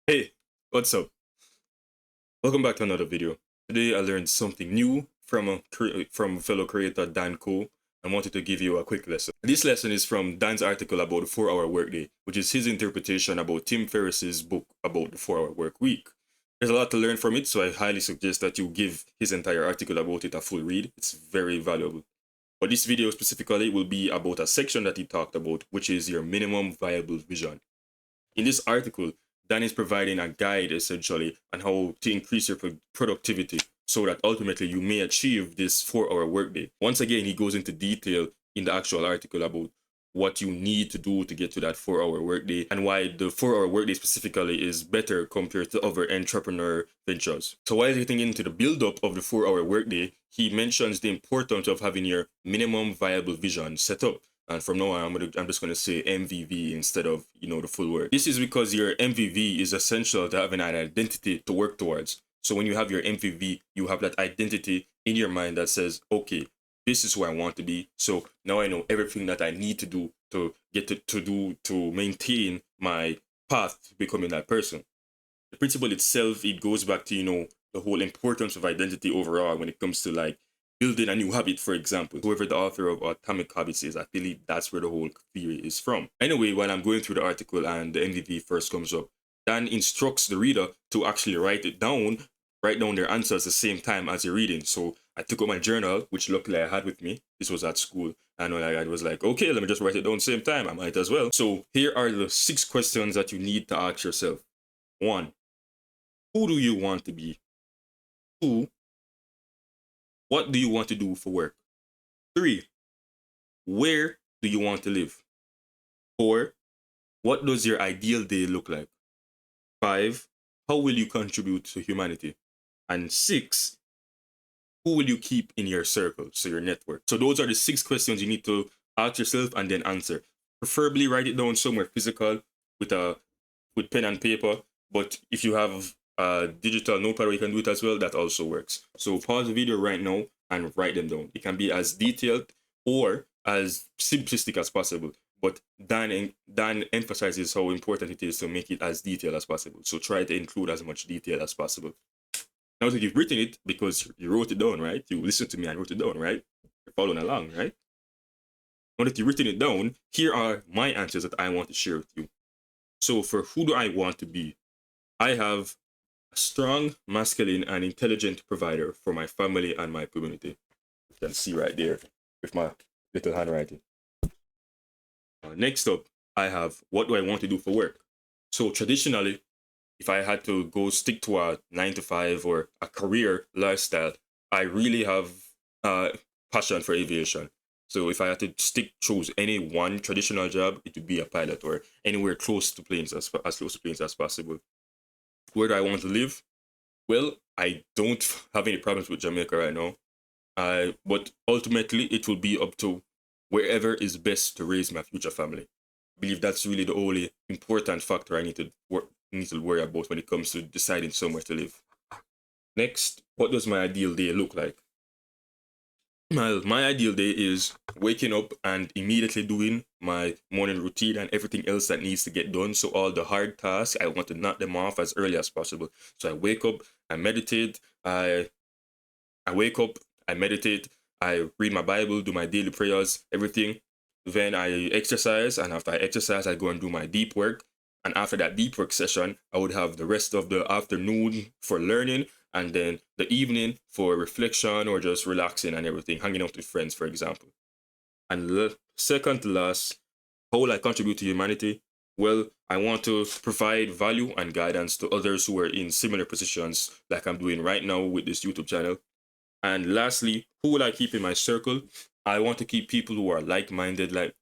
Hey, what's up? Welcome back to another video. Today I learned something new from from fellow creator Dan Cole and wanted to give you a quick lesson. This lesson is from Dan's article about the 4-hour workday, which is his interpretation about Tim Ferriss's book about the 4-hour work week. There's a lot to learn from it, so I highly suggest that you give his entire article about it a full read. It's very valuable. But this video specifically will be about a section that he talked about, which is your minimum viable vision. In this article, Dan is providing a guide essentially on how to increase your productivity so that ultimately you may achieve this 4-hour workday. Once again, he goes into detail in the actual article about what you need to do to get to that 4-hour workday and why the 4-hour workday specifically is better compared to other entrepreneur ventures. So while getting into the build-up of the 4-hour workday, he mentions the importance of having your minimum viable vision set up. And from now on, I'm just gonna say MVV instead of the full word. This is because your MVV is essential to having an identity to work towards. So when you have your MVV, you have that identity in your mind that says, okay, this is who I want to be. So now I know everything that I need to do to get to maintain my path to becoming that person. The principle itself, it goes back to the whole importance of identity overall when it comes to like building a new habit, for example. Whoever the author of Atomic Habits is, I believe that's where the whole theory is from. Anyway, while I'm going through the article and the MVV first comes up, Dan instructs the reader to actually write down their answers at the same time as you're reading. So I took out my journal, which luckily I had with me. This was at school. And when I was like, okay, let me just write it down at the same time. I might as well. So here are the 6 questions that you need to ask yourself. 1. Who do you want to be? 2. What do you want to do for work? 3. Where do you want to live? 4. What does your ideal day look like? 5. How will you contribute to humanity? And 6. Who will you keep in your circle, so your network? So those are the 6 questions you need to ask yourself and then answer. Preferably write it down somewhere physical with pen and paper. But if you have a digital notepad where you can do it as well, that also works. So pause the video right now and write them down. It can be as detailed or as simplistic as possible. But Dan emphasizes how important it is to make it as detailed as possible. So try to include as much detail as possible. Now that you've written it, because you wrote it down, right? You listened to me and wrote it down, right? You're following along, right? Now that you've written it down, here are my answers that I want to share with you. So for who do I want to be? I have a strong, masculine, and intelligent provider for my family and my community. You can see right there with my little handwriting. Next up, I have what do I want to do for work? So traditionally, if I had to go stick to a 9 to 5 or a career lifestyle, I really have passion for aviation. So if I had to choose any one traditional job, it would be a pilot or anywhere close to planes as close to planes as possible. Where do I want to live? Well, I don't have any problems with Jamaica right now. But ultimately, it will be up to wherever is best to raise my future family. I believe that's really the only important factor I need to worry about when it comes to deciding somewhere to live. Next, what does my ideal day look like? Well, my ideal day is waking up and immediately doing my morning routine and everything else that needs to get done. So all the hard tasks, I want to knock them off as early as possible. So I wake up, I meditate, I wake up, I meditate, I read my Bible, do my daily prayers, everything. Then I exercise, and after I exercise, I go and do my deep work. And after that deep work session, I would have the rest of the afternoon for learning, and then the evening for reflection or just relaxing and everything, hanging out with friends, for example. And second to last, how will I contribute to humanity? Well, I want to provide value and guidance to others who are in similar positions like I'm doing right now with this YouTube channel. And lastly, who will I keep in my circle? I want to keep people who are like-minded,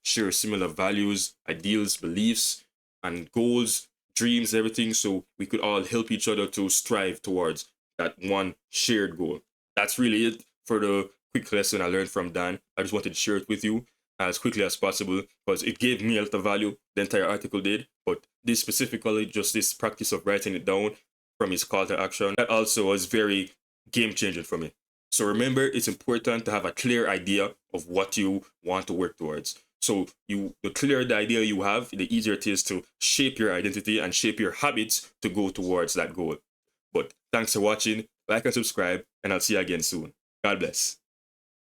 share similar values, ideals, beliefs, and goals, dreams, everything, so we could all help each other to strive towards that one shared goal. That's really it for the quick lesson I learned from Dan. I just wanted to share it with you as quickly as possible because it gave me a lot of value. The entire article did, but this specifically, just this practice of writing it down from his call to action, that also was very game changing for me. So remember, it's important to have a clear idea of what you want to work towards. So the clearer the idea you have, the easier it is to shape your identity and shape your habits to go towards that goal. But thanks for watching, like and subscribe, and I'll see you again soon. God bless.